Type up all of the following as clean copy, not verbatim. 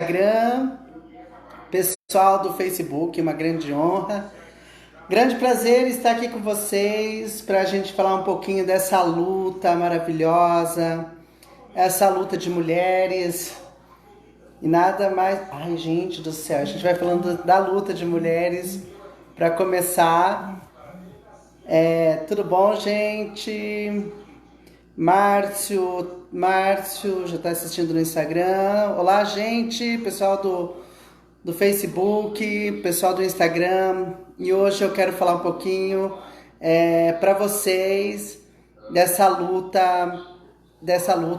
Instagram, pessoal do Facebook, uma grande honra. Grande prazer estar aqui com vocês para a gente falar um pouquinho dessa luta maravilhosa, essa luta de mulheres. E nada mais. Ai, gente do céu, a gente vai falando da luta de mulheres para começar. Tudo bom, gente? Márcio já está assistindo no Instagram. Olá, gente, pessoal do Facebook, pessoal do Instagram. E hoje eu quero falar um pouquinho para vocês dessa luta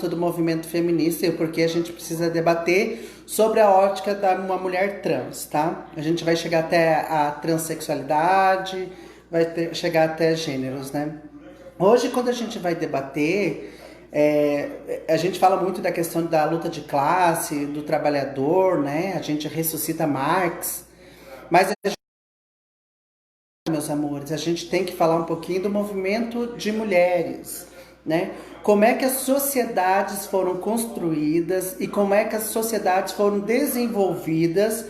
do movimento feminista e o porquê a gente precisa debater sobre a ótica de uma mulher trans, tá? A gente vai chegar até a transexualidade, chegar até gêneros, né? Hoje, quando a gente vai debater, a gente fala muito da questão da luta de classe, do trabalhador, né? A gente ressuscita Marx, mas meus amores, a gente tem que falar um pouquinho do movimento de mulheres, né? Como é que as sociedades foram construídas e como é que as sociedades foram desenvolvidas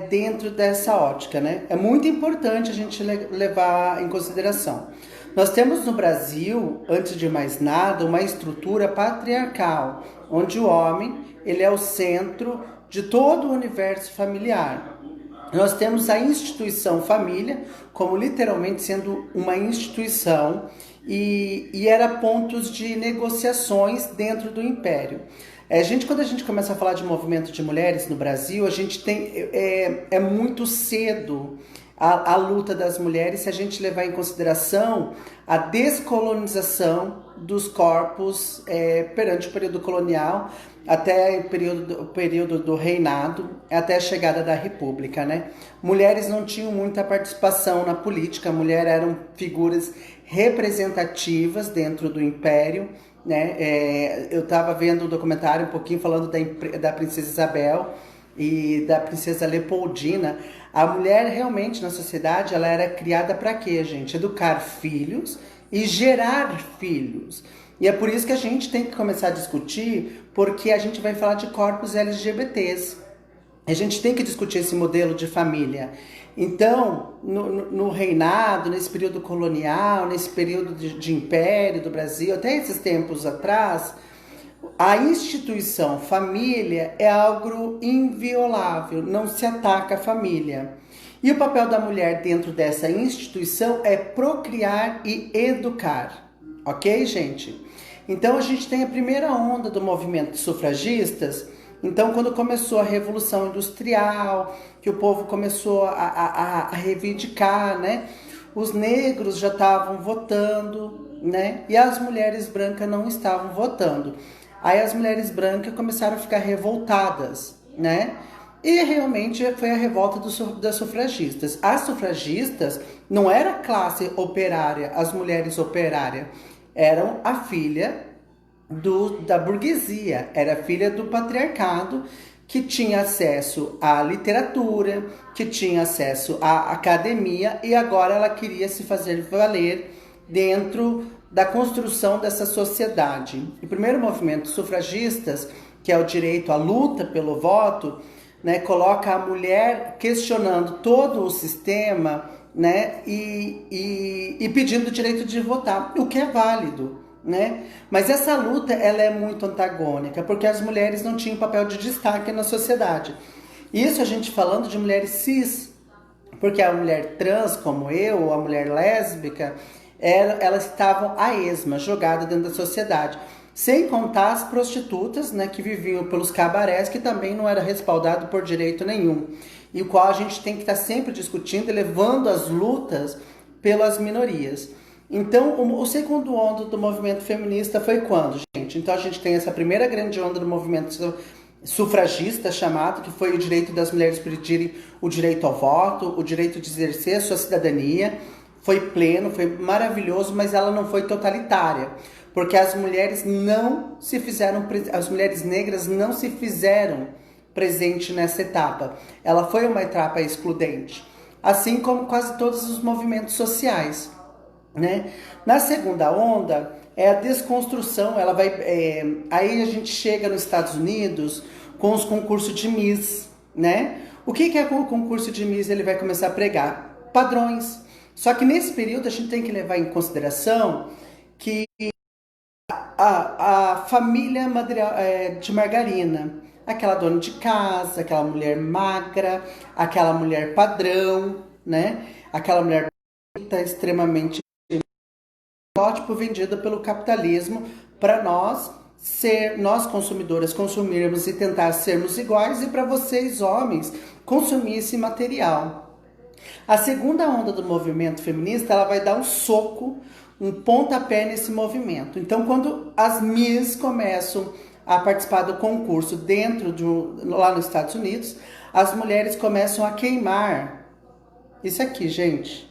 dentro dessa ótica, né? É muito importante a gente levar em consideração. Nós temos no Brasil, antes de mais nada, uma estrutura patriarcal, onde o homem ele é o centro de todo o universo familiar. Nós temos a instituição família como literalmente sendo uma instituição e era pontos de negociações dentro do império. Quando a gente começa a falar de movimento de mulheres no Brasil, a gente tem muito cedo a luta das mulheres se a gente levar em consideração a descolonização dos corpos perante o período colonial até o período do reinado, até a chegada da república, né? Mulheres não tinham muita participação na política, mulheres eram figuras representativas dentro do império, né? Eu estava vendo um documentário um pouquinho falando da princesa Isabel e da princesa Leopoldina. A mulher realmente na sociedade ela era criada para quê, gente? Educar filhos e gerar filhos. E é por isso que a gente tem que começar a discutir, porque a gente vai falar de corpos LGBTs. A gente tem que discutir esse modelo de família. Então, no reinado, nesse período colonial, nesse período de império do Brasil, até esses tempos atrás, a instituição família é algo inviolável, não se ataca a família. E o papel da mulher dentro dessa instituição é procriar e educar. Ok, gente? Então a gente tem a primeira onda do movimento de sufragistas. Então, quando começou a Revolução Industrial, que o povo começou a reivindicar, né? Os negros já estavam votando, né? E as mulheres brancas não estavam votando. Aí as mulheres brancas começaram a ficar revoltadas, né? E realmente foi a revolta das sufragistas. As sufragistas não era a classe operária, as mulheres operárias, eram a filha da burguesia, era a filha do patriarcado, que tinha acesso à literatura, que tinha acesso à academia, e agora ela queria se fazer valer dentro da construção dessa sociedade. O primeiro movimento sufragistas, que é o direito à luta pelo voto, né, coloca a mulher questionando todo o sistema, né, e pedindo o direito de votar, o que é válido, né? Mas essa luta ela é muito antagônica, porque as mulheres não tinham papel de destaque na sociedade. Isso a gente falando de mulheres cis, porque a mulher trans, como eu, ou a mulher lésbica, elas estavam a esma, jogadas dentro da sociedade. Sem contar as prostitutas, né, que viviam pelos cabarés, que também não era respaldado por direito nenhum. E o qual a gente tem que estar sempre discutindo e levando as lutas pelas minorias. Então, o segundo onda do movimento feminista foi quando, gente? Então, a gente tem essa primeira grande onda do movimento sufragista chamado, que foi o direito das mulheres pedirem o direito ao voto, o direito de exercer a sua cidadania. Foi pleno, foi maravilhoso, mas ela não foi totalitária, porque as mulheres as mulheres negras não se fizeram presente nessa etapa. Ela foi uma etapa excludente, assim como quase todos os movimentos sociais, né? Na segunda onda é a desconstrução. Aí a gente chega nos Estados Unidos com os concursos de Miss, né? O que é o concurso de Miss? Ele vai começar a pregar padrões. Só que nesse período a gente tem que levar em consideração que a família de margarina, aquela dona de casa, aquela mulher magra, aquela mulher padrão, né? Aquela mulher bonita, extremamente estereótipo vendido pelo capitalismo para nós consumidoras consumirmos e tentar sermos iguais e para vocês homens consumir esse material. A segunda onda do movimento feminista, ela vai dar um soco, um pontapé nesse movimento. Então, quando as Miss começam a participar do concurso lá nos Estados Unidos, as mulheres começam a queimar isso aqui, gente,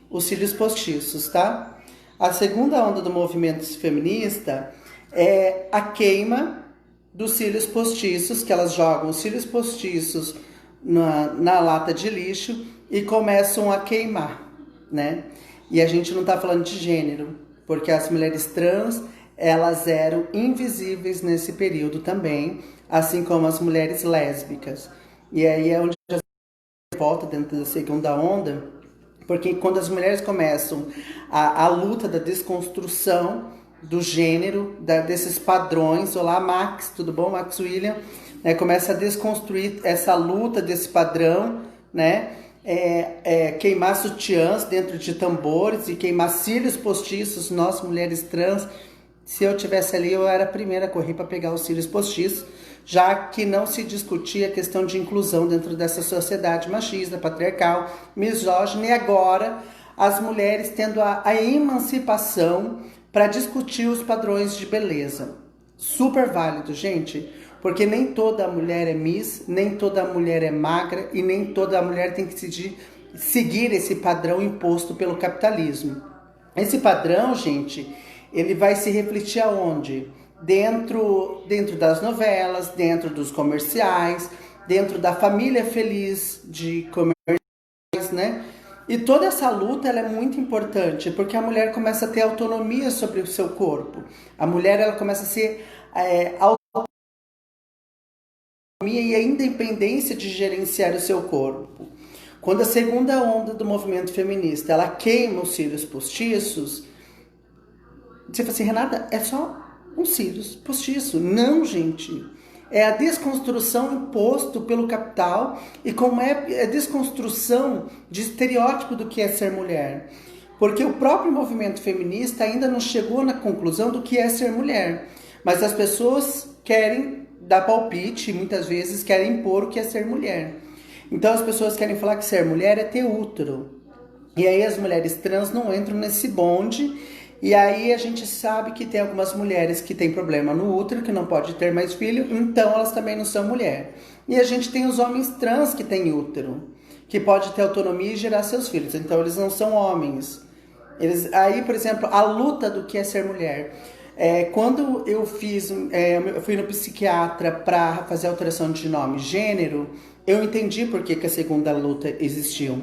os cílios postiços, tá? A segunda onda do movimento feminista é a queima dos cílios postiços, que elas jogam os cílios postiços na lata de lixo e começam a queimar, né? E a gente não tá falando de gênero, porque as mulheres trans, elas eram invisíveis nesse período também, assim como as mulheres lésbicas. E aí é onde a gente volta dentro da segunda onda, porque quando as mulheres começam a luta da desconstrução do gênero, desses padrões, olá Max, tudo bom? Max William, né? Começa a desconstruir essa luta desse padrão, né? Queimar sutiãs dentro de tambores e queimar cílios postiços. Nós, mulheres trans, se eu tivesse ali, eu era a primeira a correr para pegar os cílios postiços, já que não se discutia a questão de inclusão dentro dessa sociedade machista, patriarcal, misógina, e agora as mulheres tendo a emancipação para discutir os padrões de beleza. Super válido, gente, porque nem toda mulher é Miss, nem toda mulher é magra e nem toda mulher tem que seguir esse padrão imposto pelo capitalismo. Esse padrão, gente, ele vai se refletir aonde? Dentro das novelas, dentro dos comerciais, dentro da família feliz de comerciais, né? E toda essa luta, ela é muito importante, porque a mulher começa a ter autonomia sobre o seu corpo. A mulher, ela começa a ser autonomia e a independência de gerenciar o seu corpo. Quando a segunda onda do movimento feminista, ela queima os cílios postiços, você fala assim, Renata, é só um cílios postiço. Não, gente. É a desconstrução imposto pelo capital e como é a desconstrução de estereótipo do que é ser mulher. Porque o próprio movimento feminista ainda não chegou na conclusão do que é ser mulher. Mas as pessoas querem dar palpite, muitas vezes querem impor o que é ser mulher. Então as pessoas querem falar que ser mulher é ter útero. E aí as mulheres trans não entram nesse bonde. E aí a gente sabe que tem algumas mulheres que têm problema no útero, que não pode ter mais filho, então elas também não são mulher. E a gente tem os homens trans que têm útero, que pode ter autonomia e gerar seus filhos, então eles não são homens. Aí, por exemplo, a luta do que é ser mulher. Quando eu fui no psiquiatra para fazer alteração de nome gênero, eu entendi por que a segunda luta existiu.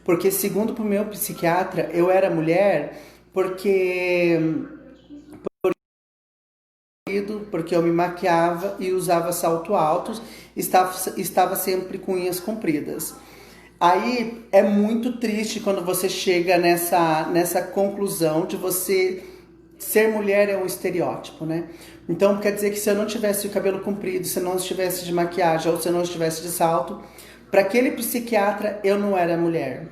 Porque segundo o meu psiquiatra, eu era mulher porque eu me maquiava e usava salto altos, estava sempre com unhas compridas. Aí é muito triste quando você chega nessa conclusão de você ser mulher é um estereótipo, né? Então quer dizer que se eu não tivesse o cabelo comprido, se eu não estivesse de maquiagem ou se eu não estivesse de salto, para aquele psiquiatra eu não era mulher.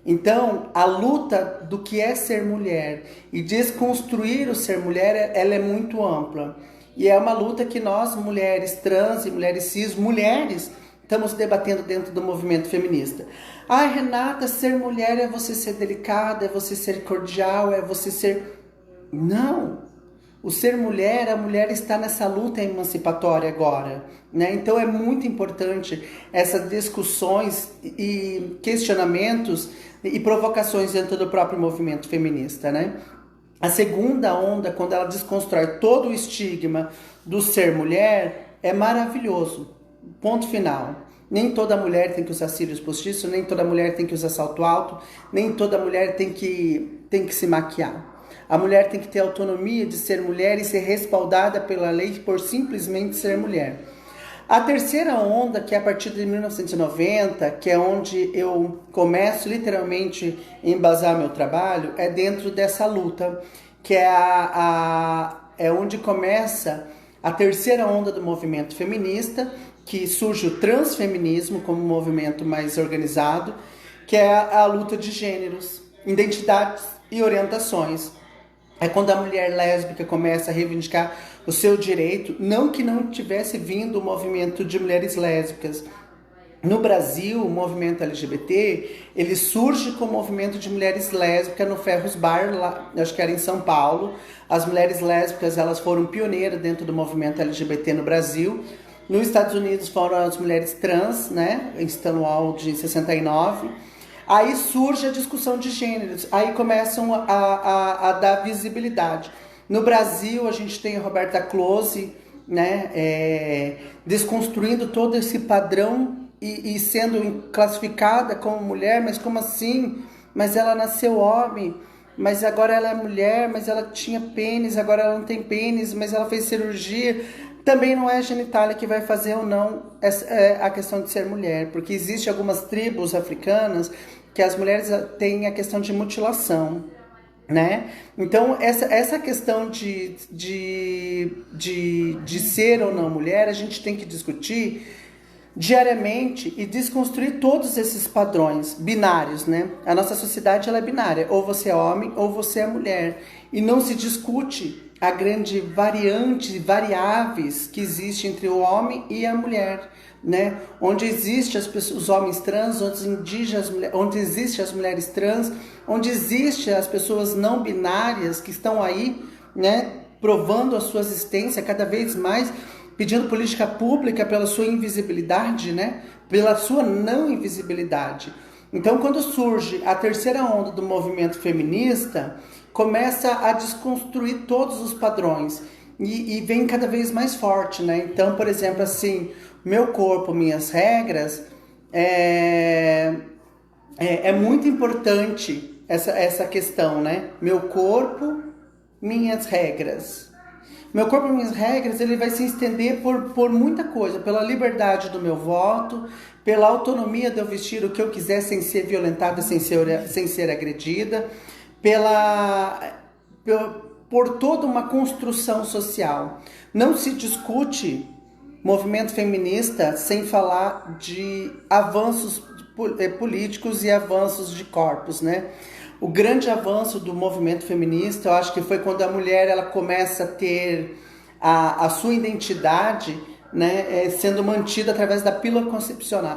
Então, a luta do que é ser mulher e desconstruir o ser mulher, ela é muito ampla. E é uma luta que nós, mulheres trans e mulheres cis, mulheres, estamos debatendo dentro do movimento feminista. Ai, Renata, ser mulher é você ser delicada, é você ser cordial, é você ser... Não! O ser mulher, a mulher está nessa luta emancipatória agora, né? Então é muito importante essas discussões e questionamentos e provocações dentro do próprio movimento feminista, né? A segunda onda, quando ela desconstrói todo o estigma do ser mulher, é maravilhoso. Ponto final. Nem toda mulher tem que usar cílios postiços, nem toda mulher tem que usar salto alto, nem toda mulher tem que se maquiar. A mulher tem que ter autonomia de ser mulher e ser respaldada pela lei por simplesmente ser mulher. A terceira onda, que é a partir de 1990, que é onde eu começo literalmente a embasar meu trabalho, é dentro dessa luta, que é, é onde começa a terceira onda do movimento feminista, que surge o transfeminismo como um movimento mais organizado, que é a luta de gêneros, identidades e orientações. É quando a mulher lésbica começa a reivindicar o seu direito, não que não tivesse vindo o movimento de mulheres lésbicas. No Brasil, o movimento LGBT, ele surge como movimento de mulheres lésbicas no Ferros Bar, lá, acho que era em São Paulo. As mulheres lésbicas, elas foram pioneiras dentro do movimento LGBT no Brasil. Nos Estados Unidos foram as mulheres trans, né, em Stonewall de 69. Aí surge a discussão de gêneros, aí começam a dar visibilidade. No Brasil, a gente tem a Roberta Close, né, desconstruindo todo esse padrão e sendo classificada como mulher, mas como assim? Mas ela nasceu homem, mas agora ela é mulher, mas ela tinha pênis, agora ela não tem pênis, mas ela fez cirurgia. Também não é a genitália que vai fazer ou não a questão de ser mulher, porque existe algumas tribos africanas que as mulheres têm a questão de mutilação, né? Então, essa questão de ser ou não mulher, a gente tem que discutir diariamente e desconstruir todos esses padrões binários, né? A nossa sociedade, ela é binária, ou você é homem ou você é mulher, e não se discute a grande variáveis que existe entre o homem e a mulher, né? Onde existe os homens trans, onde existe as mulheres trans, onde existe as pessoas não binárias que estão aí, né, provando a sua existência cada vez mais, pedindo política pública pela sua invisibilidade, né? Pela sua não invisibilidade. Então, quando surge a terceira onda do movimento feminista, começa a desconstruir todos os padrões e vem cada vez mais forte, né? Então, por exemplo, assim, meu corpo, minhas regras, é muito importante essa questão, né? Meu corpo, minhas regras. Meu corpo, minhas regras, ele vai se estender por muita coisa, pela liberdade do meu voto, pela autonomia de eu vestir o que eu quiser sem ser violentada, sem ser agredida, por toda uma construção social. Não se discute movimento feminista sem falar de avanços políticos e avanços de corpos, né? O grande avanço do movimento feminista, eu acho que foi quando a mulher ela começa a ter a sua identidade, né, sendo mantida através da pílula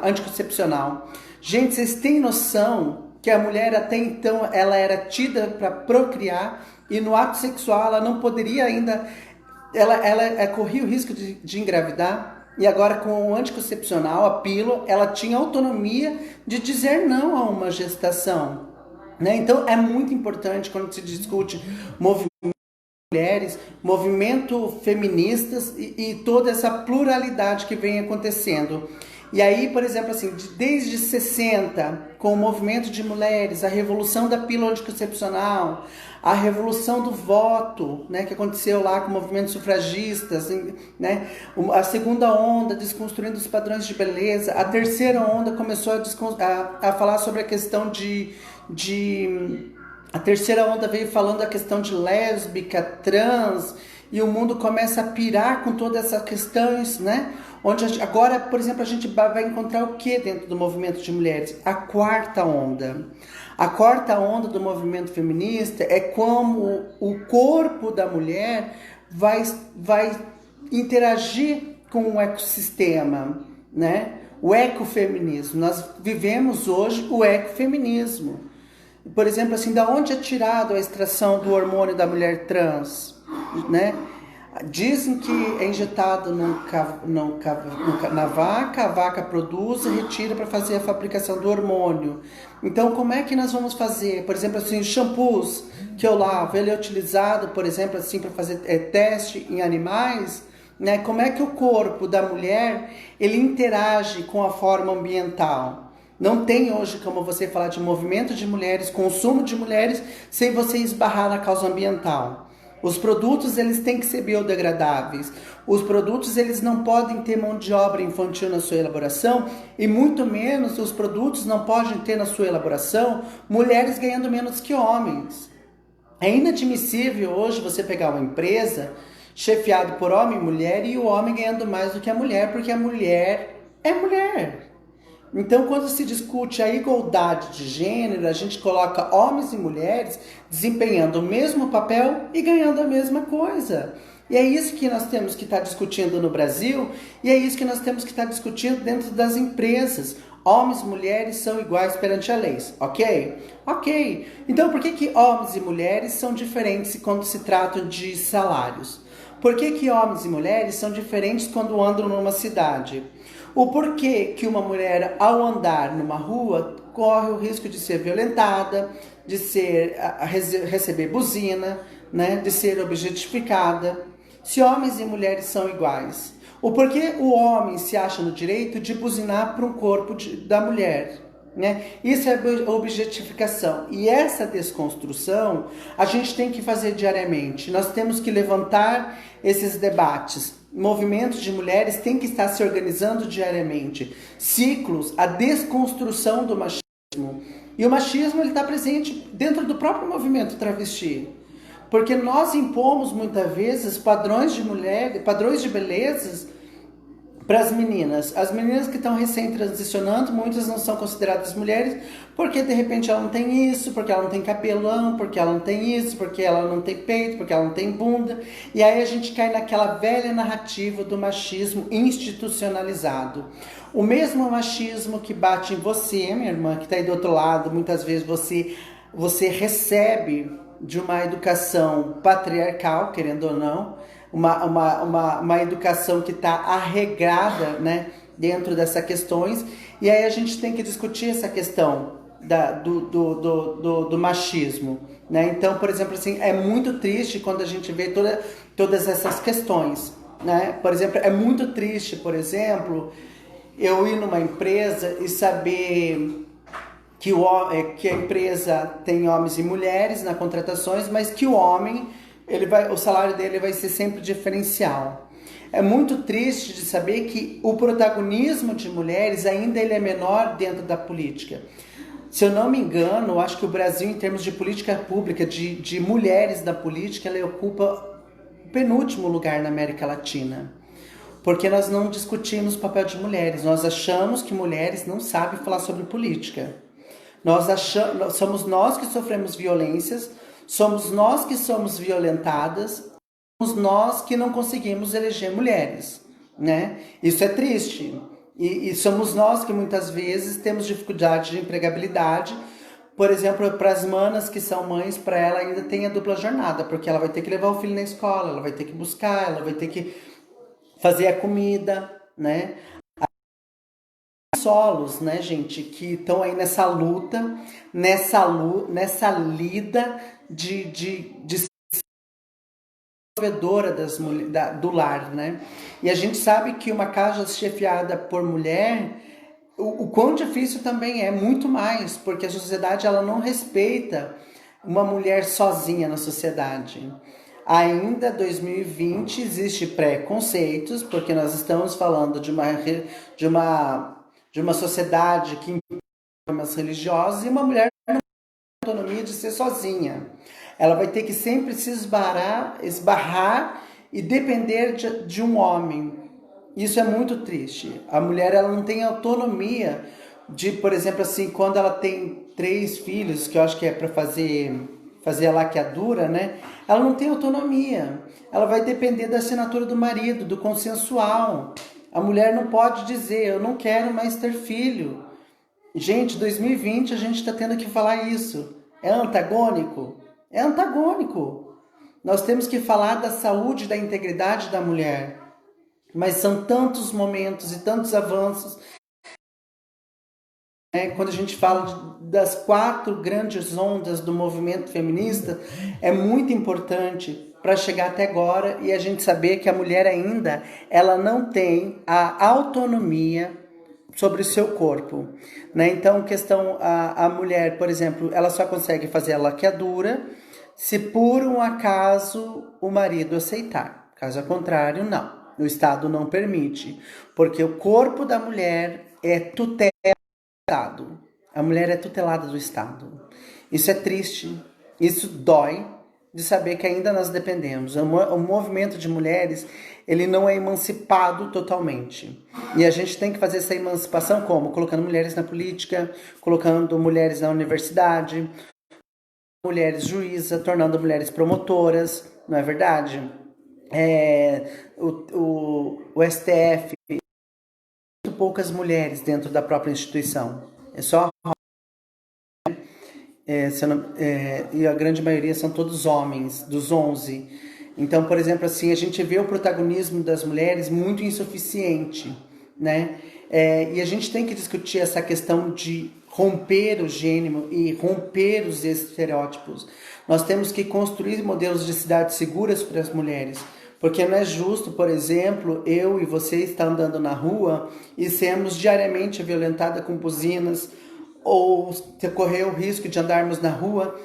anticoncepcional. Gente, vocês têm noção que a mulher até então ela era tida para procriar e no ato sexual ela não poderia ainda, ela corria o risco de engravidar? E agora com o anticoncepcional, a pílula, ela tinha autonomia de dizer não a uma gestação. Né? Então é muito importante quando se discute movimento de mulheres, movimento feministas e toda essa pluralidade que vem acontecendo. E aí, por exemplo, assim, desde 60, com o movimento de mulheres, a revolução da pílula anticoncepcional, a revolução do voto, né, que aconteceu lá com movimentos sufragistas, né, a segunda onda desconstruindo os padrões de beleza, a terceira onda começou a falar sobre a questão a terceira onda veio falando da questão de lésbica, trans, e o mundo começa a pirar com todas essas questões, né? Onde agora, por exemplo, a gente vai encontrar o que dentro do movimento de mulheres? A quarta onda. A quarta onda do movimento feminista é como o corpo da mulher vai interagir com o ecossistema, né? O ecofeminismo. Nós vivemos hoje o ecofeminismo. Por exemplo, assim, da onde é tirado a extração do hormônio da mulher trans, né? Dizem que é injetado na vaca, a vaca produz e retira para fazer a fabricação do hormônio. Então, como é que nós vamos fazer? Por exemplo, assim, os shampoos que eu lavo, ele é utilizado, por exemplo, assim, para fazer teste em animais, né? Como é que o corpo da mulher, ele interage com a forma ambiental? Não tem hoje como você falar de movimento de mulheres, consumo de mulheres, sem você esbarrar na causa ambiental. Os produtos, eles têm que ser biodegradáveis. Os produtos, eles não podem ter mão de obra infantil na sua elaboração e muito menos os produtos não podem ter na sua elaboração mulheres ganhando menos que homens. É inadmissível hoje você pegar uma empresa chefiada por homem e mulher e o homem ganhando mais do que a mulher, porque a mulher é mulher. Então, quando se discute a igualdade de gênero, a gente coloca homens e mulheres desempenhando o mesmo papel e ganhando a mesma coisa. E é isso que nós temos que estar discutindo no Brasil e é isso que nós temos que estar discutindo dentro das empresas. Homens e mulheres são iguais perante a lei, ok? Ok. Então, por que homens e mulheres são diferentes quando se tratam de salários? Por que homens e mulheres são diferentes quando andam numa cidade? O porquê que uma mulher, ao andar numa rua, corre o risco de ser violentada, de receber buzina, né, de ser objetificada, se homens e mulheres são iguais? O porquê o homem se acha no direito de buzinar para um corpo da mulher? Né? Isso é objetificação. E essa desconstrução a gente tem que fazer diariamente. Nós temos que levantar esses debates. Movimentos de mulheres têm que estar se organizando diariamente. Ciclos, a desconstrução do machismo. E o machismo está presente dentro do próprio movimento travesti. Porque nós impomos muitas vezes padrões de mulher, padrões de belezas para as meninas. As meninas que estão recém-transicionando, muitas não são consideradas mulheres, porque de repente ela não tem isso, porque ela não tem cabelão, porque ela não tem isso, porque ela não tem peito, porque ela não tem bunda. E aí a gente cai naquela velha narrativa do machismo institucionalizado. O mesmo machismo que bate em você, minha irmã, que está aí do outro lado, muitas vezes você recebe de uma educação patriarcal, querendo ou não, uma educação que está arregrada, né, dentro dessas questões, e aí a gente tem que discutir essa questão do machismo, né? Então, por exemplo, assim, é muito triste quando a gente vê todas essas questões, né? Por exemplo, é muito triste, por exemplo, eu ir numa empresa e saber que a empresa tem homens e mulheres nas contratações, mas que o homem, o salário dele vai ser sempre diferencial. É muito triste de saber que o protagonismo de mulheres ainda ele é menor dentro da política. Se eu não me engano, eu acho que o Brasil, em termos de política pública, de mulheres da política, ela ocupa o penúltimo lugar na América Latina. Porque nós não discutimos o papel de mulheres. Nós achamos que mulheres não sabem falar sobre política. Somos nós que sofremos violências, somos nós que somos violentadas, somos nós que não conseguimos eleger mulheres, né? Isso é triste. E somos nós que muitas vezes temos dificuldade de empregabilidade. Por exemplo, para as manas que são mães, para ela ainda tem a dupla jornada, porque ela vai ter que levar o filho na escola, ela vai ter que buscar, ela vai ter que fazer a comida, né? Solos, né, gente, que estão aí nessa luta, nessa lida de provedora do lar, né? E a gente sabe que uma casa chefiada por mulher, o quão difícil também é, muito mais, porque a sociedade ela não respeita uma mulher sozinha na sociedade. Ainda 2020 existe preconceitos, porque nós estamos falando de uma sociedade que impõe normas religiosas e uma mulher não tem autonomia de ser sozinha. Ela vai ter que sempre se esbarrar e depender de um homem. Isso é muito triste. A mulher ela não tem autonomia de, por exemplo, assim, quando ela tem 3 filhos, que eu acho que é para fazer a laqueadura, né? Ela não tem autonomia. Ela vai depender da assinatura do marido, do consensual. A mulher não pode dizer, eu não quero mais ter filho. Gente, 2020 a gente está tendo que falar isso. É antagônico? É antagônico. Nós temos que falar da saúde e da integridade da mulher. Mas são tantos momentos e tantos avanços. Quando a gente fala das 4 grandes ondas do movimento feminista, é muito importante para chegar até agora e a gente saber que a mulher ainda ela não tem a autonomia sobre o seu corpo, né? Então, a mulher, por exemplo, ela só consegue fazer a laqueadura, se por um acaso o marido aceitar. Caso contrário, não. O Estado não permite, porque o corpo da mulher é tutelado. A mulher é tutelada do Estado. Isso é triste, isso dói de saber que ainda nós dependemos. O movimento de mulheres, ele não é emancipado totalmente. E a gente tem que fazer essa emancipação como? Colocando mulheres na política, colocando mulheres na universidade, mulheres juízas, tornando mulheres promotoras, não é verdade? O STF, muito poucas mulheres dentro da própria instituição. É só e a grande maioria são todos homens, dos 11. Então, por exemplo, assim, a gente vê o protagonismo das mulheres muito insuficiente, né? E a gente tem que discutir essa questão de romper o gênero e romper os estereótipos. Nós temos que construir modelos de cidades seguras para as mulheres. Porque não é justo, por exemplo, eu e você estar andando na rua e sermos diariamente violentadas com buzinas, ou correr o risco de andarmos na rua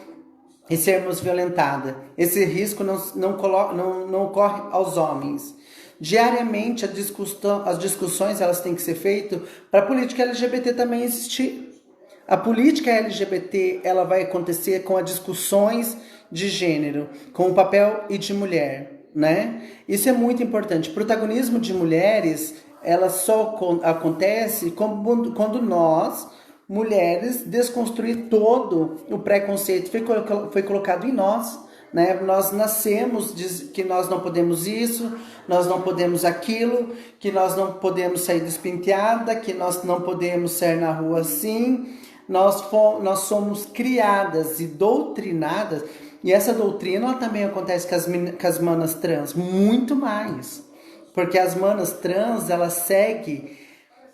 e sermos violentadas. Esse risco não ocorre aos homens. Diariamente as discussões elas têm que ser feitas para a política LGBT também existir. A política LGBT ela vai acontecer com as discussões de gênero, com o papel e de mulher, né? Isso é muito importante. O protagonismo de mulheres ela só acontece quando nós mulheres desconstruir todo o preconceito foi colocado em nós, né? Nós nascemos que nós não podemos isso, nós não podemos aquilo, que nós não podemos sair despinteada, que nós não podemos sair na rua assim. Nós somos criadas e doutrinadas, e essa doutrina ela também acontece com as manas trans, muito mais, porque as manas trans elas seguem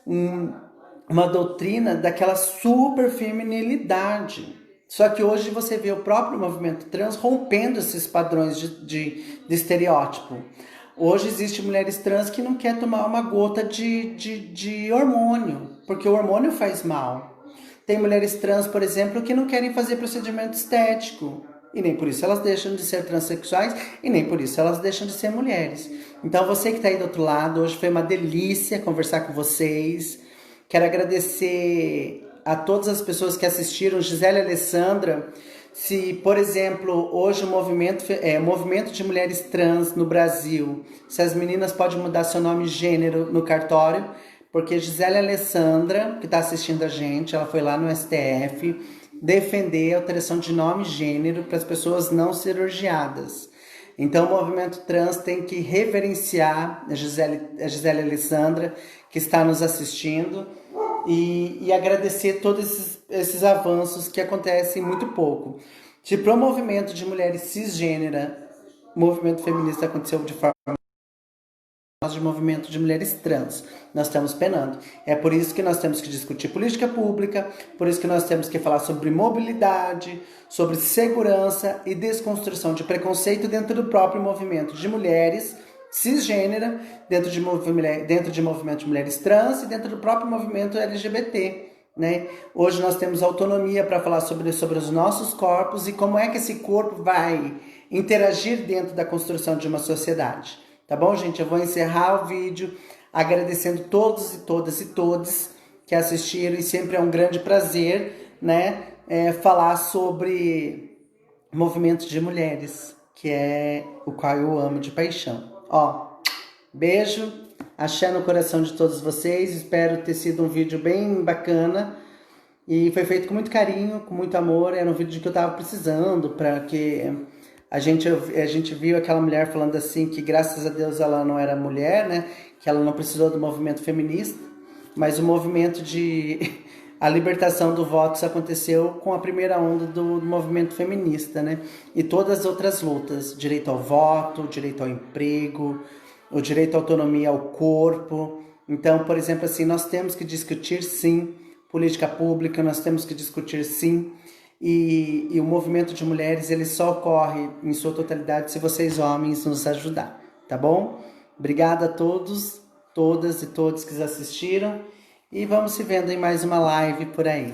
uma doutrina daquela super feminilidade. Só que hoje você vê o próprio movimento trans rompendo esses padrões de estereótipo. Hoje existe mulheres trans que não quer tomar uma gota de hormônio, porque o hormônio faz mal. Tem mulheres trans, por exemplo, que não querem fazer procedimento estético. E nem por isso elas deixam de ser transexuais, e nem por isso elas deixam de ser mulheres. Então você que está aí do outro lado, hoje foi uma delícia conversar com vocês. Quero agradecer a todas as pessoas que assistiram, Gisele e Alessandra. Se, por exemplo, hoje o movimento de mulheres trans no Brasil, se as meninas podem mudar seu nome e gênero no cartório, porque Gisele e Alessandra, que está assistindo a gente, ela foi lá no STF defender a alteração de nome e gênero para as pessoas não cirurgiadas. Então o movimento trans tem que reverenciar a Gisele e Alessandra, que está nos assistindo, e agradecer todos esses avanços que acontecem muito pouco. Se para o movimento de mulheres cisgênera, o movimento feminista aconteceu de forma de movimento de mulheres trans, nós estamos penando. É por isso que nós temos que discutir política pública, por isso que nós temos que falar sobre mobilidade, sobre segurança e desconstrução de preconceito dentro do próprio movimento de mulheres cisgênera, dentro de movimento de mulheres trans e dentro do próprio movimento LGBT. Né? Hoje nós temos autonomia para falar sobre os nossos corpos e como é que esse corpo vai interagir dentro da construção de uma sociedade. Tá bom, gente? Eu vou encerrar o vídeo agradecendo todos e todas e todos que assistiram, e sempre é um grande prazer, né, falar sobre movimento de mulheres, que é o qual eu amo de paixão. Ó, beijo, axé no coração de todos vocês, espero ter sido um vídeo bem bacana, e foi feito com muito carinho, com muito amor, era um vídeo que eu tava precisando, para que a gente viu aquela mulher falando assim, que graças a Deus ela não era mulher, né, que ela não precisou do movimento feminista, mas o movimento a libertação do voto aconteceu com a primeira onda do movimento feminista, né? E todas as outras lutas, direito ao voto, direito ao emprego, o direito à autonomia ao corpo. Então, por exemplo, assim, nós temos que discutir sim política pública, nós temos que discutir sim, e o movimento de mulheres ele só ocorre em sua totalidade se vocês homens nos ajudar, tá bom? Obrigada a todos, todas e todos que assistiram. E vamos se vendo em mais uma live por aí.